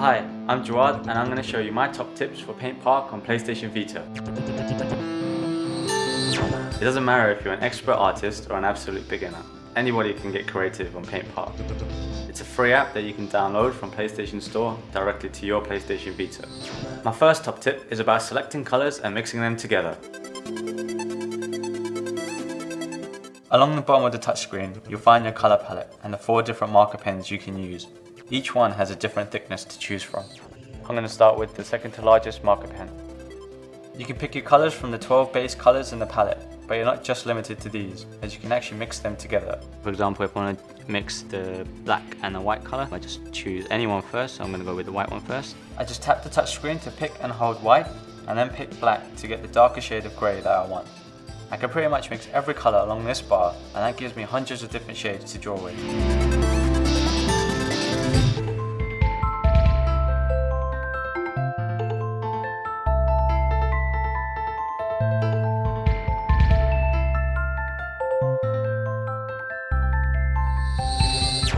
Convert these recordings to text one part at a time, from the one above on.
Hi, I'm Jawad and I'm going to show you my top tips for Paint Park on PlayStation Vita. It doesn't matter if you're an expert artist or an absolute beginner, anybody can get creative on Paint Park. It's a free app that you can download from PlayStation Store directly to your PlayStation Vita. My first top tip is about selecting colors and mixing them together. Along the bottom of the touchscreen, you'll find your color palette and the 4 different marker pens you can use. Each one has a different thickness to choose from. I'm going to start with the second to largest marker pen. You can pick your colors from the 12 base colors in the palette, but you're not just limited to these, as you can actually mix them together. For example, if I want to mix the black and the white color, I just choose any one first, so I'm going to go with the white one first. I just tap the touchscreen to pick and hold white, and then pick black to get the darker shade of grey that I want. I can pretty much mix every color along this bar, and that gives me hundreds of different shades to draw with.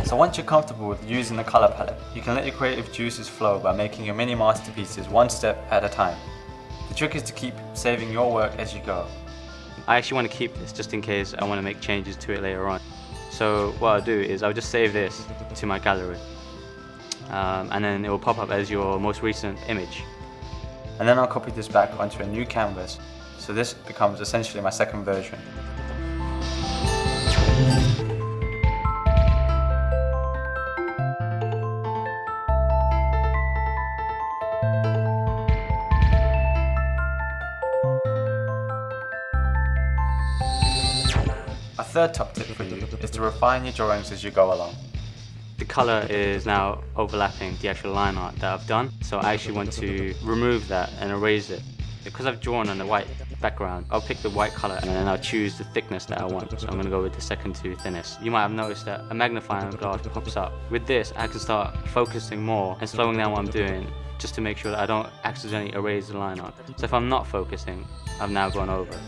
So once you're comfortable with using the color palette, you can let your creative juices flow by making your mini masterpieces one step at a time. The trick is to keep saving your work as you go. I actually want to keep this just in case I want to make changes to it later on. So what I'll do is I'll just save this to my gallery, and then it will pop up as your most recent image. And then I'll copy this back onto a new canvas, so this becomes essentially my second version. A third top tip for you is to refine your drawings as you go along. The colour is now overlapping the actual line art that I've done, so I actually want to remove that and erase it. Because I've drawn on the white background, I'll pick the white colour and then I'll choose the thickness that I want. So I'm going to go with the second to thinnest. You might have noticed that a magnifying glass pops up. With this, I can start focusing more and slowing down what I'm doing, just to make sure that I don't accidentally erase the line art. So if I'm not focusing, I've now gone over.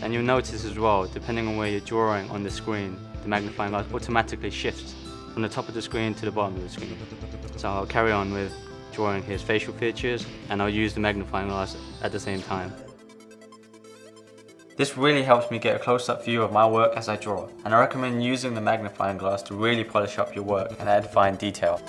And you'll notice as well, depending on where you're drawing on the screen, the magnifying glass automatically shifts from the top of the screen to the bottom of the screen. So I'll carry on with drawing his facial features, and I'll use the magnifying glass at the same time. This really helps me get a close-up view of my work as I draw, and I recommend using the magnifying glass to really polish up your work and add fine detail.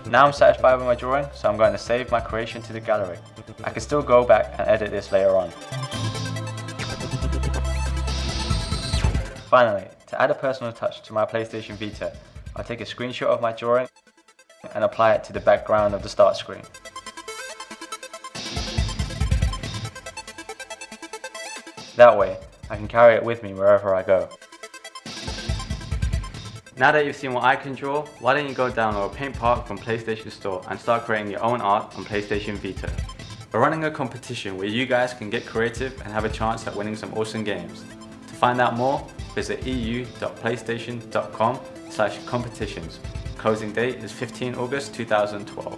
Now I'm satisfied with my drawing, so I'm going to save my creation to the gallery. I can still go back and edit this later on. Finally, to add a personal touch to my PlayStation Vita, I'll take a screenshot of my drawing and apply it to the background of the start screen. That way, I can carry it with me wherever I go. Now that you've seen what I can draw, why don't you go download Paint Park from PlayStation Store and start creating your own art on PlayStation Vita. We're running a competition where you guys can get creative and have a chance at winning some awesome games. To find out more, visit eu.playstation.com/competitions. Closing date is 15 August 2012.